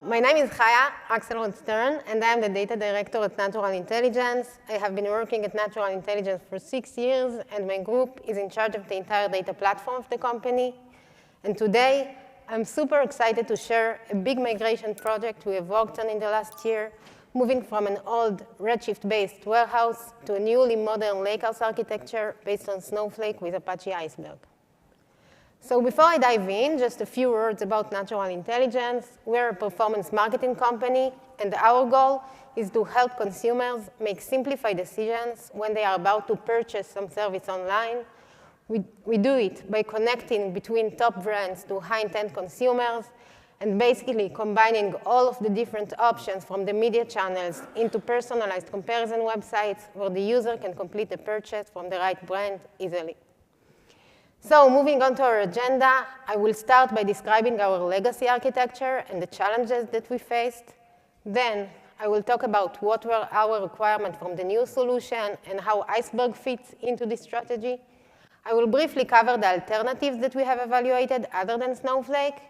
My name is Haya Axelrod Stern, and I am the data director at Natural Intelligence. I have been working at Natural Intelligence for 6 years, and my group is in charge of the entire data platform of the company. And today, I'm super excited to share a big migration project we have worked on in the last year, moving from an old Redshift-based warehouse to a newly modern lakehouse architecture based on Snowflake with Apache Iceberg. So before I dive in, just a few words about Natural Intelligence. We're a performance marketing company, and our goal is to help consumers make simplified decisions when they are about to purchase some service online. We do it by connecting between top brands to high-intent consumers and basically combining all of the different options from the media channels into personalized comparison websites where the user can complete the purchase from the right brand easily. So moving on to our agenda, I will start by describing our legacy architecture and the challenges that we faced. Then I will talk about what were our requirements from the new solution and how Iceberg fits into this strategy. I will briefly cover the alternatives that we have evaluated other than Snowflake.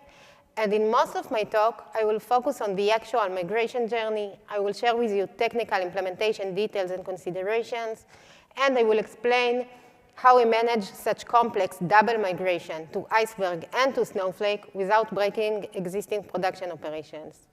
And in most of my talk, I will focus on the actual migration journey. I will share with you technical implementation details and considerations. And I will explain how we manage such complex double migration to Iceberg and to Snowflake without breaking existing production operations.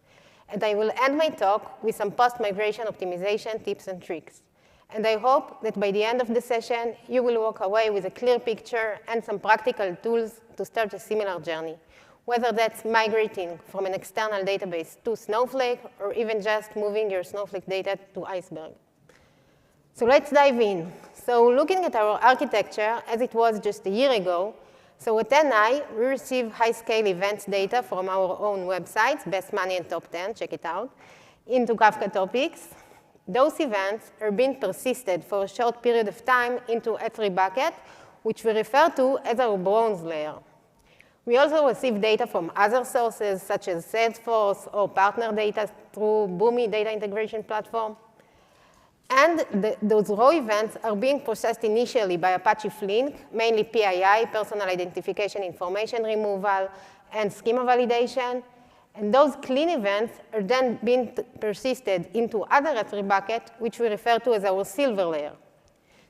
And I will end my talk with some post-migration optimization tips and tricks. And I hope that by the end of the session, you will walk away with a clear picture and some practical tools to start a similar journey, whether that's migrating from an external database to Snowflake or even just moving your Snowflake data to Iceberg. So let's dive in. So looking at our architecture as it was just a year ago, so at NI, we receive high-scale events data from our own websites, Best Money and Top 10, check it out, into Kafka topics. Those events are being persisted for a short period of time into S3 bucket, which we refer to as our bronze layer. We also receive data from other sources, such as Salesforce or partner data through Boomi data integration platform. And those raw events are being processed initially by Apache Flink, mainly PII, personal identification information removal, and schema validation. And those clean events are then being persisted into other S3 bucket, which we refer to as our silver layer.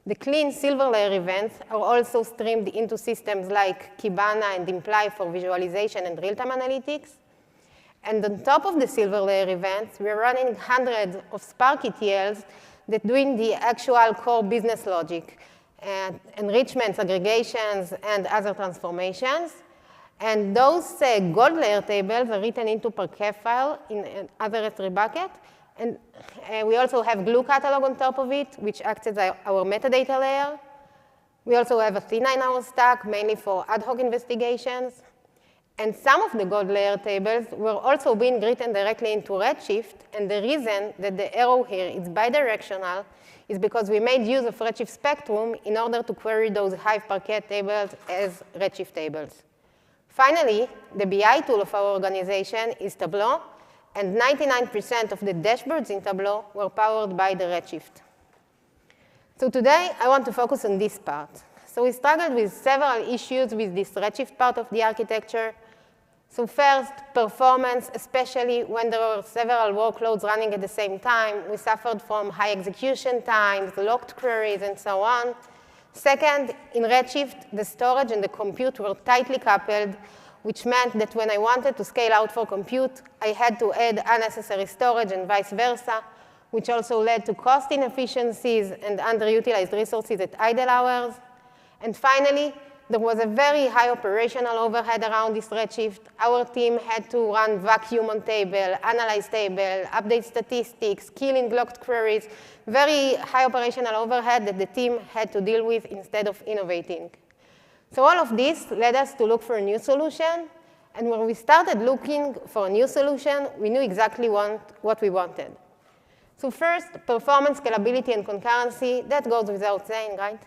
The clean silver layer events are also streamed into systems like Kibana and Imply for visualization and real-time analytics. And on top of the silver layer events, we're running hundreds of Spark ETLs that doing the actual core business logic, and enrichments, aggregations, and other transformations. And those gold layer tables are written into Parquet file in other S3 bucket. And we also have Glue catalog on top of it, which acts as our metadata layer. We also have Athena in our stack, mainly for ad hoc investigations. And some of the gold layer tables were also being written directly into Redshift. And the reason that the arrow here is bidirectional is because we made use of Redshift Spectrum in order to query those Hive Parquet tables as Redshift tables. Finally, the BI tool of our organization is Tableau. And 99% of the dashboards in Tableau were powered by the Redshift. So today, I want to focus on this part. So we struggled with several issues with this Redshift part of the architecture. So first, performance, especially when there were several workloads running at the same time. We suffered from high execution times, locked queries, and so on. Second, in Redshift, the storage and the compute were tightly coupled, which meant that when I wanted to scale out for compute, I had to add unnecessary storage and vice versa, which also led to cost inefficiencies and underutilized resources at idle hours. And finally, there was a very high operational overhead around this Redshift. Our team had to run vacuum on table, analyze table, update statistics, killing locked queries, very high operational overhead that the team had to deal with instead of innovating. So all of this led us to look for a new solution. And when we started looking for a new solution, we knew exactly what we wanted. So first, performance, scalability, and concurrency. That goes without saying, right?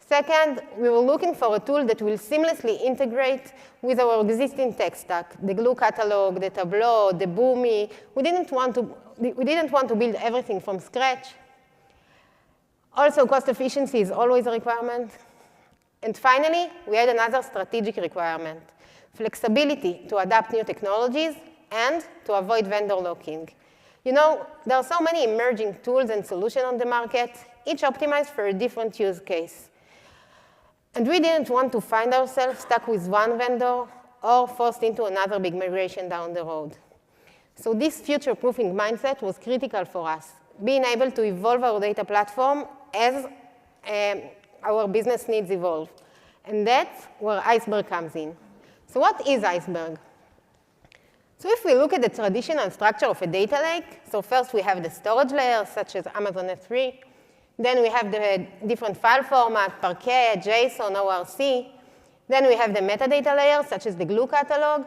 Second, we were looking for a tool that will seamlessly integrate with our existing tech stack, the Glue catalog, the Tableau, the Boomi. We didn't want to build everything from scratch. Also, cost efficiency is always a requirement. And finally, we had another strategic requirement, flexibility to adapt new technologies and to avoid vendor locking. You know, there are so many emerging tools and solutions on the market, each optimized for a different use case. And we didn't want to find ourselves stuck with one vendor or forced into another big migration down the road. So this future-proofing mindset was critical for us, being able to evolve our data platform as our business needs evolve. And that's where Iceberg comes in. So what is Iceberg? So if we look at the traditional structure of a data lake, so first we have the storage layer, such as Amazon S3. Then we have the different file formats, Parquet, JSON, ORC. Then we have the metadata layer, such as the Glue catalog,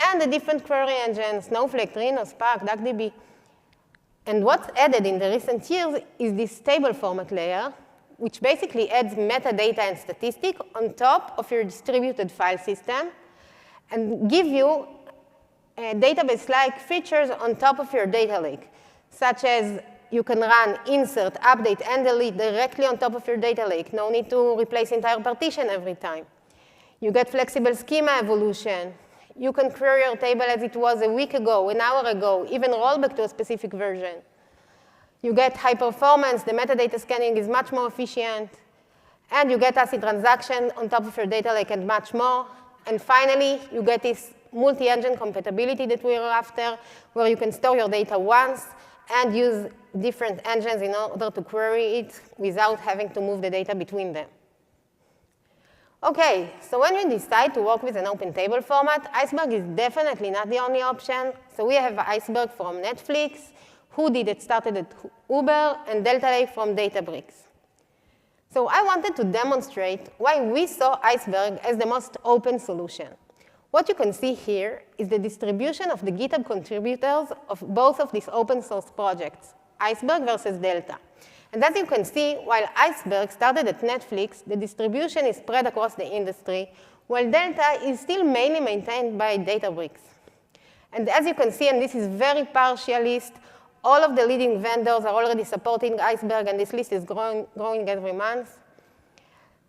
and the different query engines, Snowflake, Dremio, Spark, DuckDB. And what's added in the recent years is this table format layer, which basically adds metadata and statistic on top of your distributed file system and give you database-like features on top of your data lake, such as you can run insert, update, and delete directly on top of your data lake. No need to replace entire partition every time. You get flexible schema evolution. You can query your table as it was a week ago, an hour ago, even roll back to a specific version. You get high performance. The metadata scanning is much more efficient. And you get ACID transaction on top of your data lake and much more. And finally, you get this multi-engine compatibility that we are after, where you can store your data once and use different engines in order to query it without having to move the data between them. OK, so when we decide to work with an open table format, Iceberg is definitely not the only option. So we have Iceberg from Netflix, Hoodie that started at Uber, and Delta Lake from Databricks. So I wanted to demonstrate why we saw Iceberg as the most open solution. What you can see here is the distribution of the GitHub contributors of both of these open source projects, Iceberg versus Delta. And as you can see, while Iceberg started at Netflix, the distribution is spread across the industry, while Delta is still mainly maintained by Databricks. And as you can see, and this is very partial list, all of the leading vendors are already supporting Iceberg, and this list is growing every month.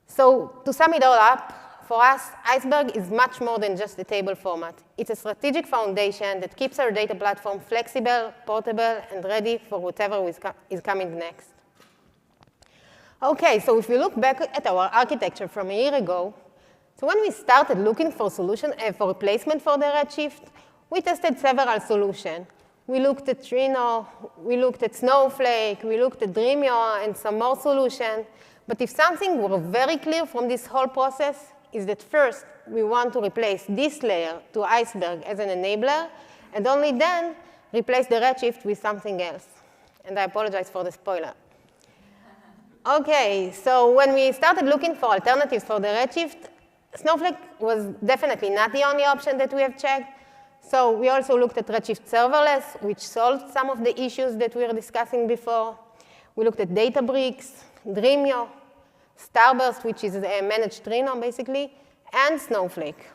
So to sum it all up, for us, Iceberg is much more than just a table format. It's a strategic foundation that keeps our data platform flexible, portable, and ready for whatever is coming next. OK, so if we look back at our architecture from a year ago, so when we started looking for solution for replacement for the Redshift, we tested several solutions. We looked at Trino, we looked at Snowflake, we looked at Dremio, and some more solutions. But if something were very clear from this whole process, is that first, we want to replace this layer to Iceberg as an enabler, and only then replace the Redshift with something else. And I apologize for the spoiler. OK, so when we started looking for alternatives for the Redshift, Snowflake was definitely not the only option that we have checked. So we also looked at Redshift Serverless, which solved some of the issues that we were discussing before. We looked at Databricks, Dremio, Starburst, which is a managed Trino, basically, and Snowflake.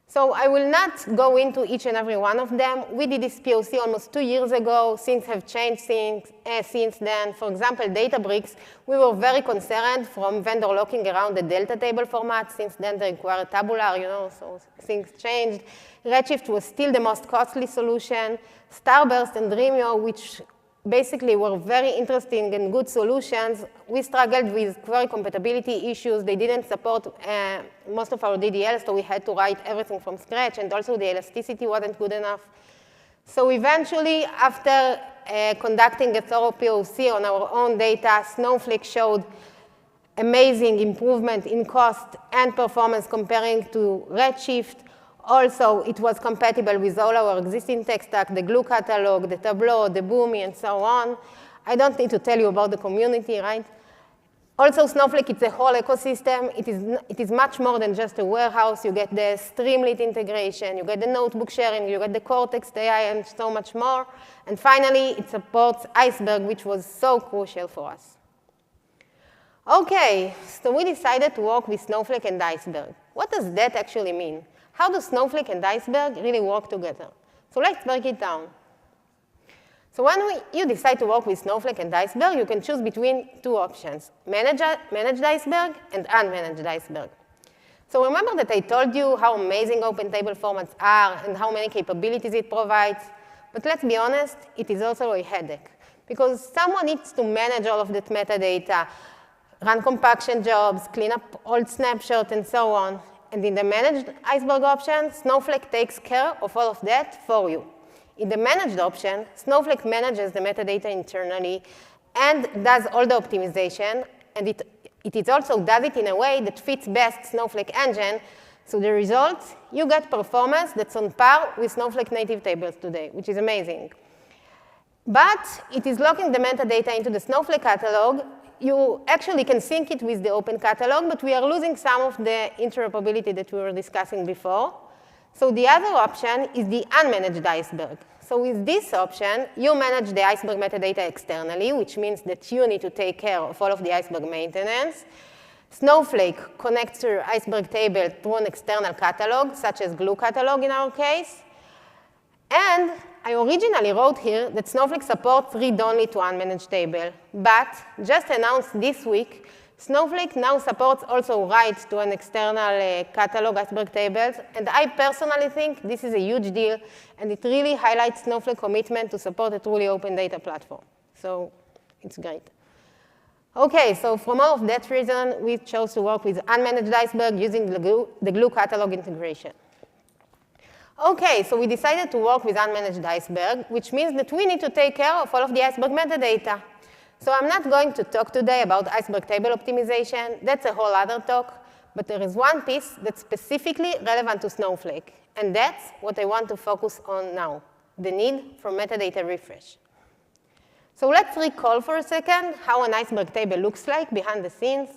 So I will not go into each and every one of them. We did this POC almost 2 years ago. Things have changed since then. For example, Databricks, we were very concerned from vendor locking around the Delta table format. Since then, they require tabular, so things changed. Redshift was still the most costly solution. Starburst and Dremio, which basically were very interesting and good solutions. We struggled with query compatibility issues. They didn't support most of our DDLs, so we had to write everything from scratch, and also the elasticity wasn't good enough. So eventually, after conducting a thorough POC on our own data, Snowflake showed amazing improvement in cost and performance comparing to Redshift. Also, it was compatible with all our existing tech stack, the Glue catalog, the Tableau, the Boomi, and so on. I don't need to tell you about the community, right? Also, Snowflake, it's a whole ecosystem. It is much more than just a warehouse. You get the Streamlit integration. You get the notebook sharing. You get the Cortex AI, and so much more. And finally, it supports Iceberg, which was so crucial for us. OK, so we decided to work with Snowflake and Iceberg. What does that actually mean? How do Snowflake and Iceberg really work together? So let's break it down. So when you decide to work with Snowflake and Iceberg, you can choose between two options, managed Iceberg and unmanaged Iceberg. So remember that I told you how amazing open table formats are and how many capabilities it provides? But let's be honest, it is also a headache, because someone needs to manage all of that metadata, run compaction jobs, clean up old snapshots, and so on. And in the managed Iceberg option, Snowflake takes care of all of that for you. In the managed option, Snowflake manages the metadata internally and does all the optimization, and it also does it in a way that fits best Snowflake engine. So the results, you get performance that's on par with Snowflake native tables today, which is amazing. But it is locking the metadata into the Snowflake catalog. You actually can sync it with the open catalog, but we are losing some of the interoperability that we were discussing before. So the other option is the unmanaged Iceberg. So with this option, you manage the Iceberg metadata externally, which means that you need to take care of all of the Iceberg maintenance. Snowflake connects your Iceberg table through an external catalog, such as Glue catalog in our case. And I originally wrote here that Snowflake supports read-only to unmanaged table. But just announced this week, Snowflake now supports also write to an external catalog Iceberg tables. And I personally think this is a huge deal. And it really highlights Snowflake's commitment to support a truly open data platform. So it's great. OK, so from all of that reason, we chose to work with unmanaged Iceberg using the Glue catalog integration. OK, so we decided to work with unmanaged Iceberg, which means that we need to take care of all of the Iceberg metadata. So I'm not going to talk today about Iceberg table optimization. That's a whole other talk. But there is one piece that's specifically relevant to Snowflake. And that's what I want to focus on now, the need for metadata refresh. So let's recall for a second how an Iceberg table looks like behind the scenes.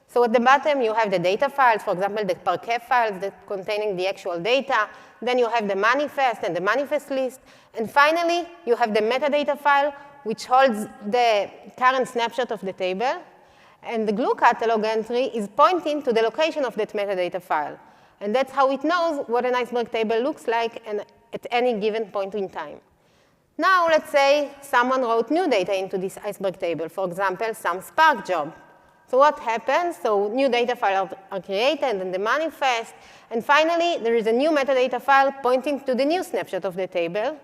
So at the bottom, you have the data files, for example, the Parquet files that containing the actual data. Then you have the manifest and the manifest list. And finally, you have the metadata file, which holds the current snapshot of the table. And the Glue catalog entry is pointing to the location of that metadata file. And that's how it knows what an Iceberg table looks like at any given point in time. Now, let's say someone wrote new data into this Iceberg table, for example, some Spark job. So what happens? So new data files are created in the manifest. And finally, there is a new metadata file pointing to the new snapshot of the table.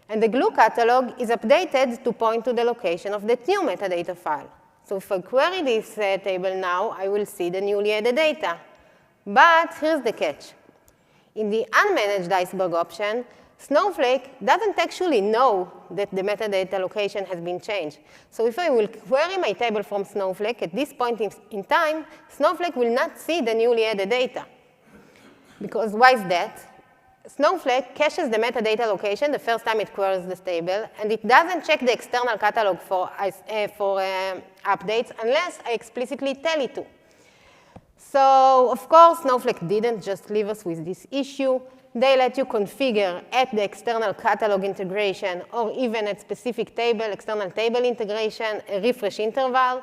And the Glue catalog is updated to point to the location of that new metadata file. So if I query this table now, I will see the newly added data. But here's the catch. In the unmanaged Iceberg option, Snowflake doesn't actually know that the metadata location has been changed. So if I will query my table from Snowflake at this point in time, Snowflake will not see the newly added data. Because why is that? Snowflake caches the metadata location the first time it queries this table, and it doesn't check the external catalog for updates unless I explicitly tell it to. So of course, Snowflake didn't just leave us with this issue. They let you configure at the external catalog integration or even at specific table, external table integration, a refresh interval.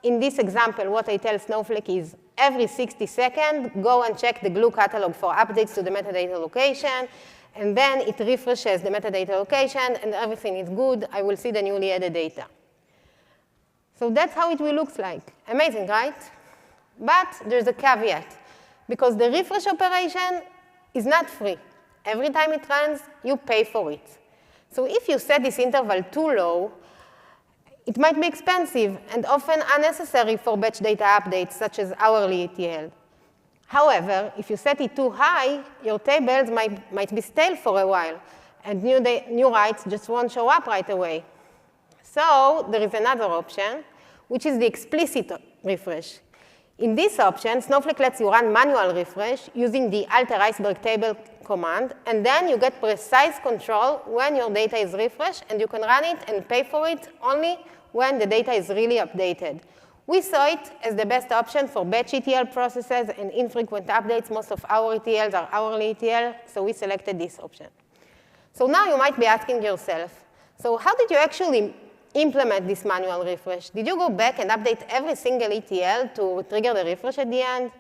In this example, what I tell Snowflake is every 60 seconds, go and check the Glue catalog for updates to the metadata location. And then it refreshes the metadata location, and everything is good. I will see the newly added data. So that's how it will look like. Amazing, right? But there's a caveat, because the refresh operation is not free. Every time it runs, you pay for it. So if you set this interval too low, it might be expensive and often unnecessary for batch data updates, such as hourly ETL. However, if you set it too high, your tables might be stale for a while, and new writes just won't show up right away. So there is another option, which is the explicit refresh. In this option, Snowflake lets you run manual refresh using the alter Iceberg table command, and then you get precise control when your data is refreshed, and you can run it and pay for it only when the data is really updated. We saw it as the best option for batch ETL processes and infrequent updates. Most of our ETLs are hourly ETL, so we selected this option. So now you might be asking yourself, so how did you actually implement this manual refresh? Did you go back and update every single ETL to trigger the refresh at the end?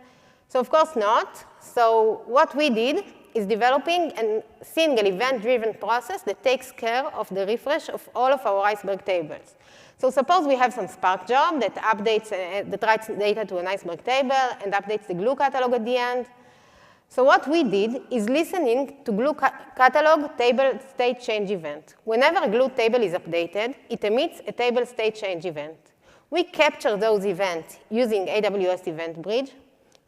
So of course not. So what we did is developing a single event-driven process that takes care of the refresh of all of our Iceberg tables. So suppose we have some Spark job that updates, that writes data to an Iceberg table and updates the Glue catalog at the end. So what we did is listening to Glue catalog table state change event. Whenever a Glue table is updated, it emits a table state change event. We capture those events using AWS Event Bridge.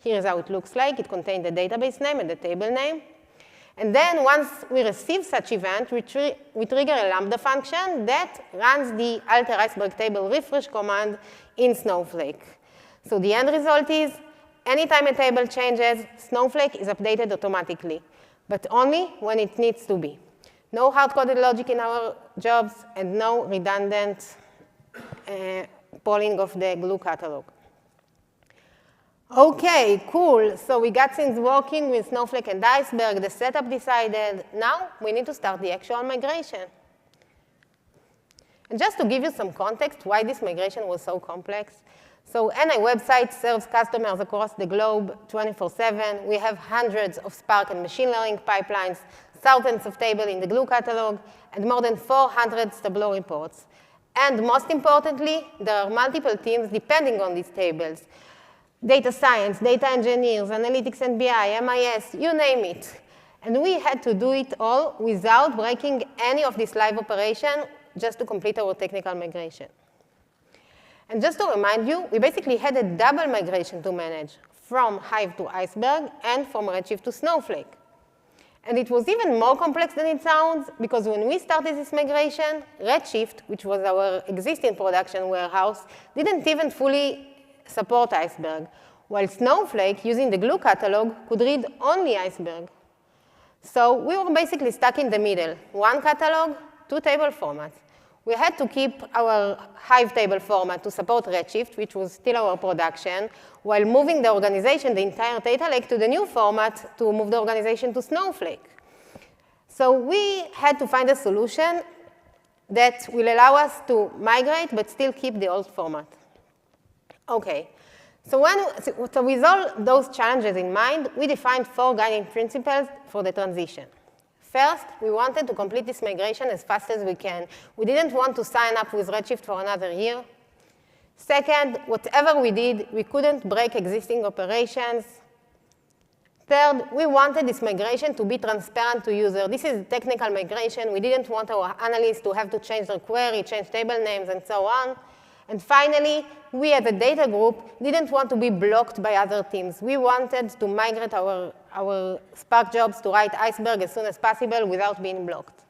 Here's how it looks like. It contains the database name and the table name. And then once we receive such event, we trigger a Lambda function that runs the alter Iceberg table refresh command in Snowflake. So the end result is, anytime a table changes, Snowflake is updated automatically, but only when it needs to be. No hard-coded logic in our jobs, and no redundant polling of the Glue catalog. OK, cool. So we got things working with Snowflake and Iceberg. The setup decided. Now we need to start the actual migration. And just to give you some context why this migration was so complex, so NI website serves customers across the globe 24/7. We have hundreds of Spark and machine learning pipelines, thousands of tables in the Glue catalog, and more than 400 Tableau reports. And most importantly, there are multiple teams depending on these tables. Data science, data engineers, analytics and BI, MIS, you name it. And we had to do it all without breaking any of this live operation just to complete our technical migration. And just to remind you, we basically had a double migration to manage, from Hive to Iceberg and from Redshift to Snowflake. And it was even more complex than it sounds, because when we started this migration, Redshift, which was our existing production warehouse, didn't even fully support Iceberg, while Snowflake, using the Glue catalog, could read only Iceberg. So we were basically stuck in the middle, one catalog, two table formats. We had to keep our Hive table format to support Redshift, which was still our production, while moving the organization, the entire data lake, to the new format to move the organization to Snowflake. So we had to find a solution that will allow us to migrate but still keep the old format. OK, so with all those challenges in mind, we defined 4 guiding principles for the transition. First, we wanted to complete this migration as fast as we can. We didn't want to sign up with Redshift for another year. Second, whatever we did, we couldn't break existing operations. Third, we wanted this migration to be transparent to users. This is technical migration. We didn't want our analysts to have to change their query, change table names, and so on. And finally, we as a data group didn't want to be blocked by other teams. We wanted to migrate our Spark jobs to write Iceberg as soon as possible without being blocked.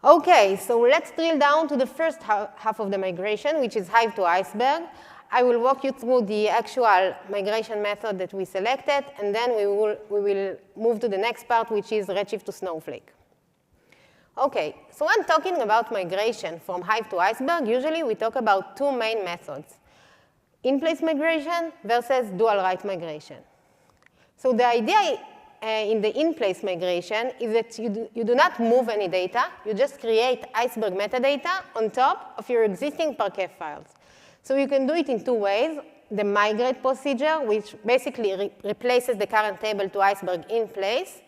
OK, so let's drill down to the first half of the migration, which is Hive to Iceberg. I will walk you through the actual migration method that we selected, and then we will move to the next part, which is Redshift to Snowflake. OK, so when talking about migration from Hive to Iceberg, usually we talk about 2 main methods: in-place migration versus dual-write migration. So the idea in the in-place migration is that you do not move any data. You just create Iceberg metadata on top of your existing Parquet files. So you can do it in 2 ways: the migrate procedure, which basically replaces the current table to Iceberg in place,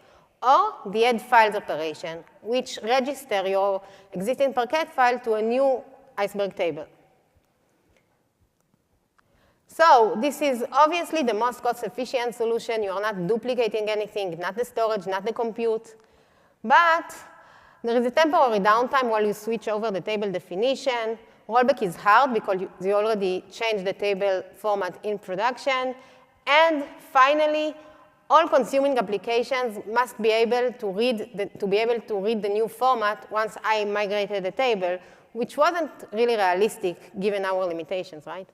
or the add files operation, which registers your existing Parquet file to a new Iceberg table. So this is obviously the most cost-efficient solution. You are not duplicating anything, not the storage, not the compute. But there is a temporary downtime while you switch over the table definition. Rollback is hard because you already changed the table format in production. And finally, all consuming applications must be able to read the new format once I migrated the table, which wasn't really realistic given our limitations, right?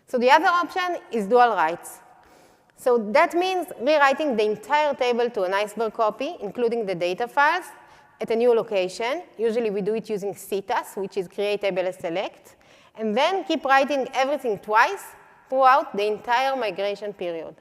So the other option is dual writes. So that means rewriting the entire table to an Iceberg copy, including the data files, at a new location. Usually we do it using CTAS, which is create table as select, and then keep writing everything twice throughout the entire migration period.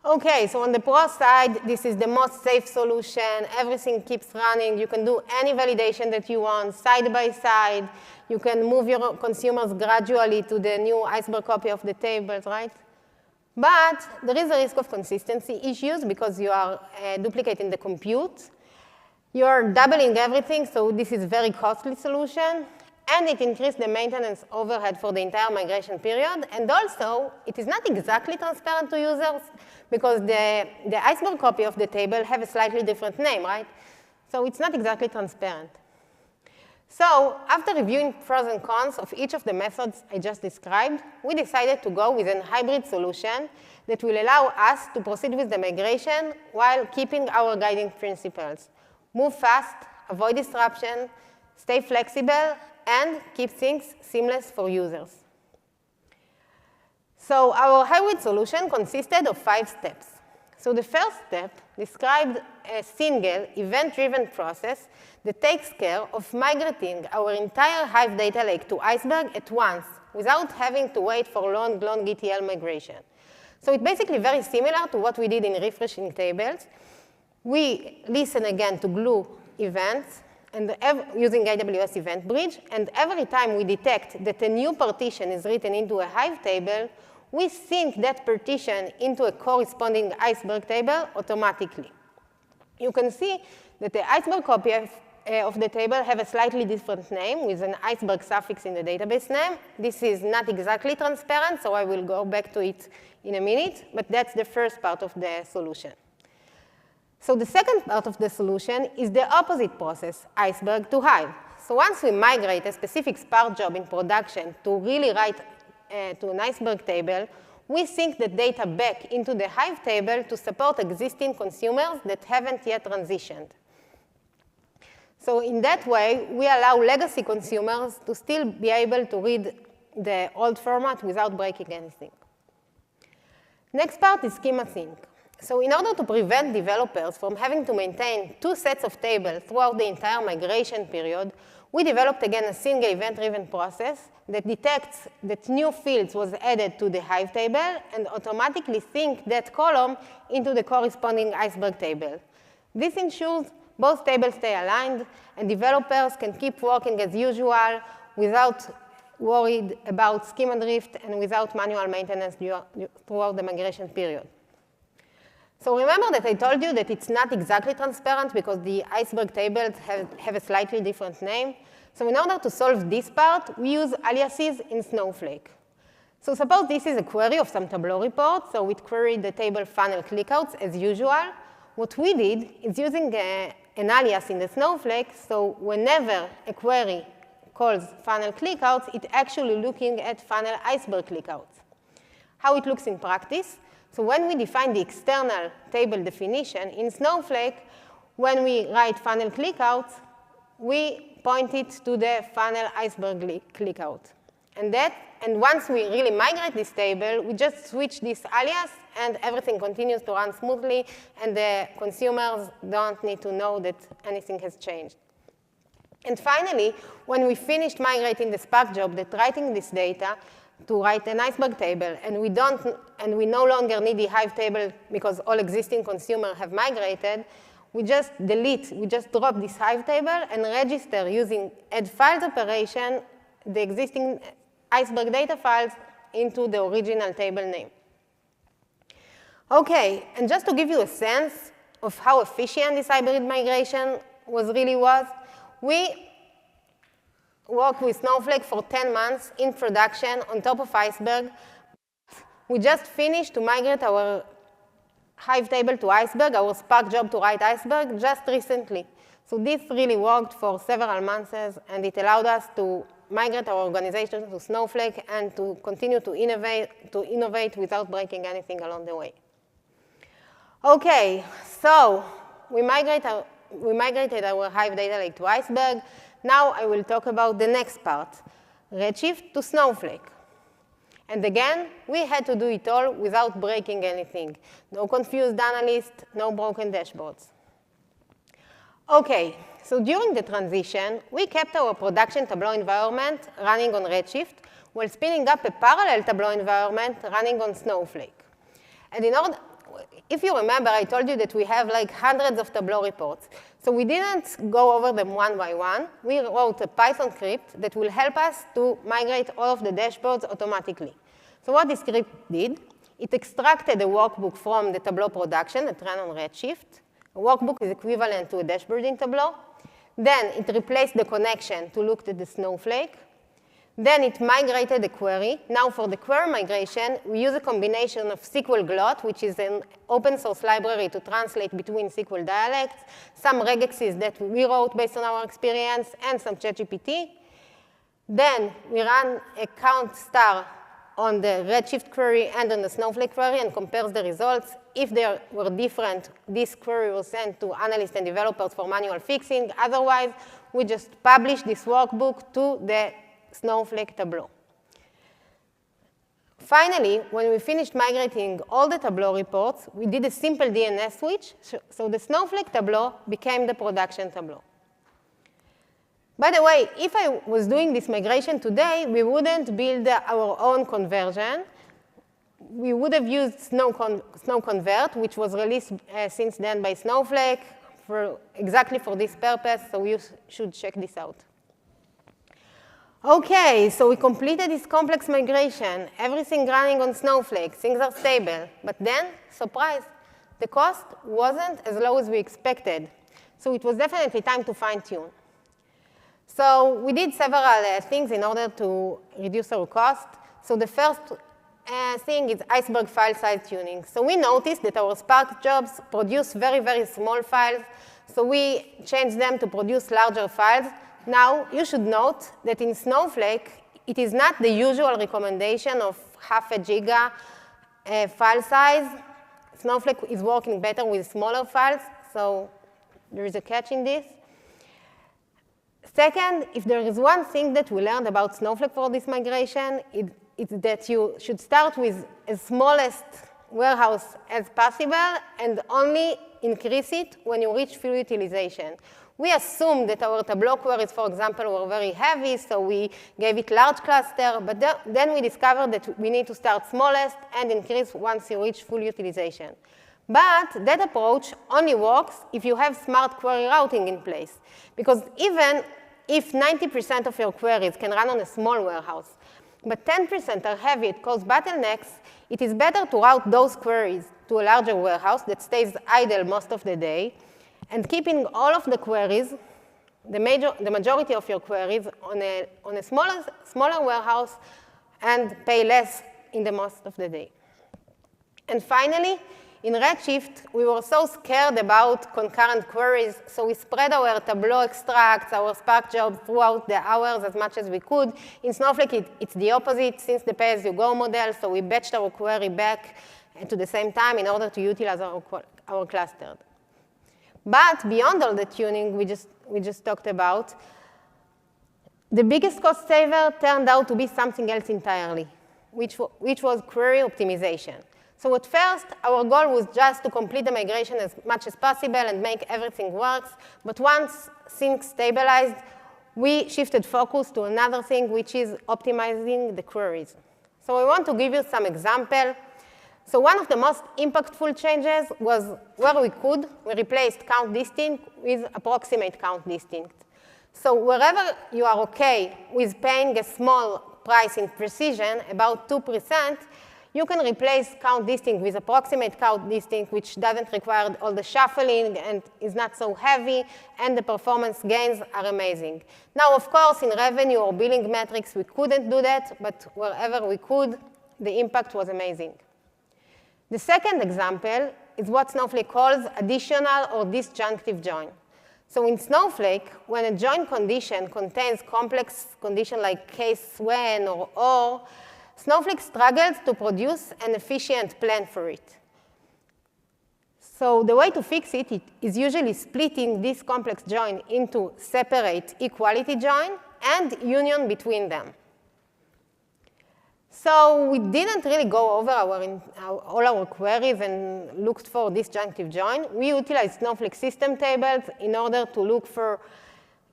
OK, so on the pro side, this is the most safe solution. Everything keeps running. You can do any validation that you want, side by side. You can move your consumers gradually to the new Iceberg copy of the tables, right? But there is a risk of consistency issues because you are duplicating the compute. You are doubling everything, so this is a very costly solution. and it increased the maintenance overhead for the entire migration period. And also, it is not exactly transparent to users because the Iceberg copy of the table have a slightly different name, right? So it's not exactly transparent. So after reviewing pros and cons of each of the methods I just described, we decided to go with a hybrid solution that will allow us to proceed with the migration while keeping our guiding principles. Move fast, avoid disruption, stay flexible, and keep things seamless for users. So our hybrid solution consisted of 5 steps. So the first step described a single event-driven process that takes care of migrating our entire Hive data lake to Iceberg at once without having to wait for long ETL migration. So it's basically very similar to what we did in refreshing tables. We listen again to Glue events and using AWS Event Bridge, and every time we detect that a new partition is written into a Hive table, we sync that partition into a corresponding Iceberg table automatically. You can see that the Iceberg copy of the table have a slightly different name with an Iceberg suffix in the database name. This is not exactly transparent, so I will go back to it in a minute, but that's the first part of the solution. So the second part of the solution is the opposite process, Iceberg to Hive. So once we migrate a specific Spark job in production to really write to an Iceberg table, we sync the data back into the Hive table to support existing consumers that haven't yet transitioned. So in that way, we allow legacy consumers to still be able to read the old format without breaking anything. Next part is schema sync. So in order to prevent developers from having to maintain 2 sets of tables throughout the entire migration period, we developed again a single event-driven process that detects that new fields was added to the Hive table and automatically sync that column into the corresponding Iceberg table. This ensures both tables stay aligned and developers can keep working as usual without worried about schema drift and without manual maintenance throughout the migration period. So remember that I told you that it's not exactly transparent because the Iceberg tables have a slightly different name. So in order to solve this part, we use aliases in Snowflake. So suppose this is a query of some Tableau report. So we queried the table funnel clickouts as usual. What we did is using an alias in the Snowflake. So whenever a query calls funnel clickouts, it's actually looking at funnel Iceberg clickouts. How it looks in practice. So when we define the external table definition in Snowflake, when we write funnel clickouts, we point it to the funnel Iceberg clickout. And once we really migrate this table, we just switch this alias, and everything continues to run smoothly, and the consumers don't need to know that anything has changed. And finally, when we finished migrating the Spark job that's writing this data, to write an Iceberg table, and we no longer need the Hive table because all existing consumers have migrated, we just drop this Hive table and register using add files operation the existing Iceberg data files into the original table name. Okay, and just to give you a sense of how efficient this hybrid migration really was, we worked with Snowflake for 10 months in production on top of Iceberg. We just finished to migrate our Hive table to Iceberg, our Spark job to write Iceberg, just recently. So this really worked for several months, and it allowed us to migrate our organization to Snowflake and to continue to innovate without breaking anything along the way. Okay, so we migrated our Hive data lake to Iceberg. Now I will talk about the next part, Redshift to Snowflake. And again, we had to do it all without breaking anything. No confused analysts, no broken dashboards. Okay, so during the transition, we kept our production Tableau environment running on Redshift while spinning up a parallel Tableau environment running on Snowflake. And if you remember, I told you that we have like hundreds of Tableau reports. So we didn't go over them one by one. We wrote a Python script that will help us to migrate all of the dashboards automatically. So what this script did, it extracted a workbook from the Tableau production that ran on Redshift. A workbook is equivalent to a dashboard in Tableau. Then it replaced the connection to look at the Snowflake. Then it migrated the query. Now for the query migration, we use a combination of SQL Glot, which is an open source library to translate between SQL dialects, some regexes that we wrote based on our experience, and some ChatGPT. Then we run a count star on the Redshift query and on the Snowflake query and compares the results. If they were different, this query was sent to analysts and developers for manual fixing. Otherwise, we just publish this workbook to the Snowflake Tableau. Finally, when we finished migrating all the Tableau reports, we did a simple DNS switch, so the Snowflake Tableau became the production Tableau. By the way, if I was doing this migration today, we wouldn't build our own conversion. We would have used SnowConvert, which was released since then by Snowflake exactly for this purpose, so you should check this out. OK, so we completed this complex migration, everything running on Snowflake, things are stable. But then, surprise, the cost wasn't as low as we expected. So it was definitely time to fine-tune. So we did several things in order to reduce our cost. So the first thing is Iceberg file size tuning. So we noticed that our Spark jobs produce very, very small files. So we changed them to produce larger files. Now, you should note that in Snowflake, it is not the usual recommendation of half a giga file size. Snowflake is working better with smaller files, so there is a catch in this. Second, if there is one thing that we learned about Snowflake for this migration, it's that you should start with as smallest warehouse as possible and only increase it when you reach full utilization. We assumed that our Tableau queries, for example, were very heavy, so we gave it large cluster. But then we discovered that we need to start smallest and increase once you reach full utilization. But that approach only works if you have smart query routing in place. Because even if 90% of your queries can run on a small warehouse, but 10% are heavy, it causes bottlenecks, it is better to route those queries to a larger warehouse that stays idle most of the day, and keeping all of the queries, the majority of your queries, on a smaller warehouse and pay less in the most of the day. And finally, in Redshift, we were so scared about concurrent queries, so we spread our Tableau extracts, our Spark jobs throughout the hours as much as we could. In Snowflake, it's the opposite, since the pay-as-you-go model, so we batched our query back to the same time in order to utilize our cluster. But beyond all the tuning we just talked about, the biggest cost saver turned out to be something else entirely, which was query optimization. So at first, our goal was just to complete the migration as much as possible and make everything work. But once things stabilized, we shifted focus to another thing, which is optimizing the queries. So I want to give you some examples. So one of the most impactful changes was where we could, we replaced count distinct with approximate count distinct. So wherever you are OK with paying a small price in precision, about 2%, you can replace count distinct with approximate count distinct, which doesn't require all the shuffling and is not so heavy, and the performance gains are amazing. Now, of course, in revenue or billing metrics, we couldn't do that, but wherever we could, the impact was amazing. The second example is what Snowflake calls additional or disjunctive join. So in Snowflake, when a join condition contains complex condition like case when or, Snowflake struggles to produce an efficient plan for it. So the way to fix it is usually splitting this complex join into separate equality join and union between them. So we didn't really go over all our queries and looked for disjunctive join. We utilized Snowflake system tables in order to look for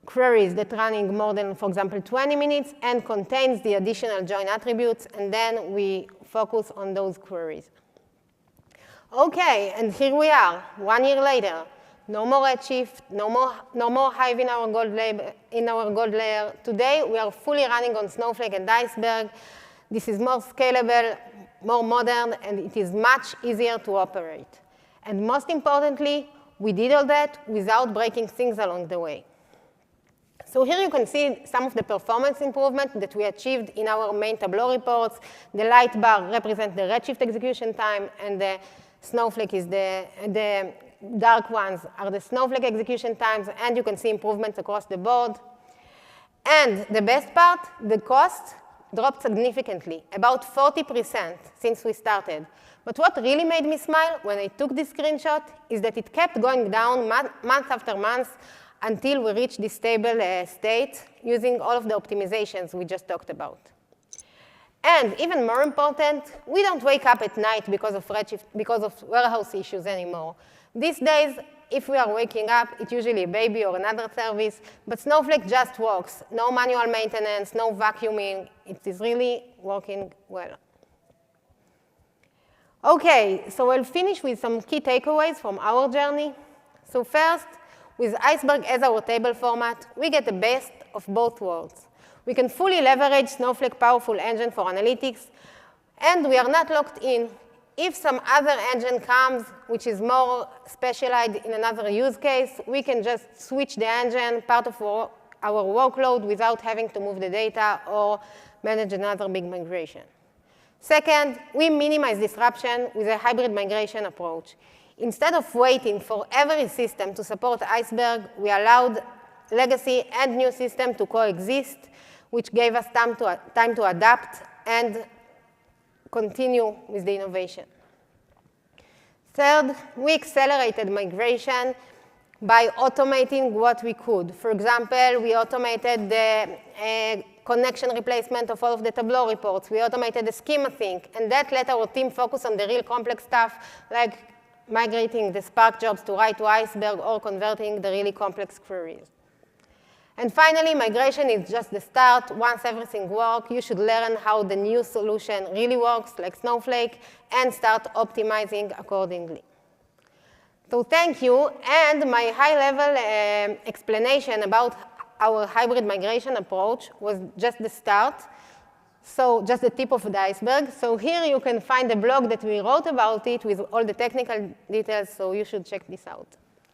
queries that running more than, for example, 20 minutes and contains the additional join attributes, and then we focus on those queries. OK, and here we are, 1 year later. No more Redshift, no more Hive in our gold layer. Today, we are fully running on Snowflake and Iceberg. This is more scalable, more modern, and it is much easier to operate. And most importantly, we did all that without breaking things along the way. So here you can see some of the performance improvement that we achieved in our main Tableau reports. The light bar represents the Redshift execution time, and the Snowflake is the dark ones are the Snowflake execution times, and you can see improvements across the board. And the best part, the cost dropped significantly, about 40% since we started. But what really made me smile when I took this screenshot is that it kept going down month after month until we reached this stable state using all of the optimizations we just talked about. And even more important, we don't wake up at night because of Redshift, because of warehouse issues anymore. These days, if we are waking up, it's usually a baby or another service, but Snowflake just works. No manual maintenance, no vacuuming. It is really working well. OK, so I'll finish with some key takeaways from our journey. So first, with Iceberg as our table format, we get the best of both worlds. We can fully leverage Snowflake's powerful engine for analytics, and we are not locked in. If some other engine comes, which is more specialized in another use case, we can just switch the engine, part of our workload, without having to move the data or manage another big migration. Second, we minimize disruption with a hybrid migration approach. Instead of waiting for every system to support Iceberg, we allowed legacy and new system to coexist, which gave us time to adapt and continue with the innovation. Third, we accelerated migration by automating what we could. For example, we automated the connection replacement of all of the Tableau reports. We automated the schema sync, and that let our team focus on the real complex stuff, like migrating the Spark jobs to write to Iceberg or converting the really complex queries. And finally, migration is just the start. Once everything works, you should learn how the new solution really works, like Snowflake, and start optimizing accordingly. So thank you. And my high-level explanation about our hybrid migration approach was just the start, so just the tip of the iceberg. So here you can find the blog that we wrote about it with all the technical details, so you should check this out.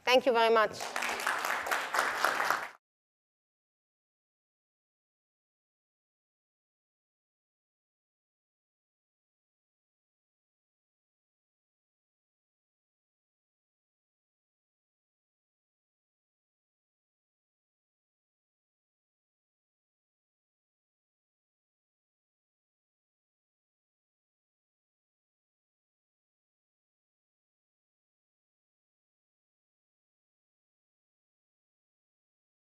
Thank you very much.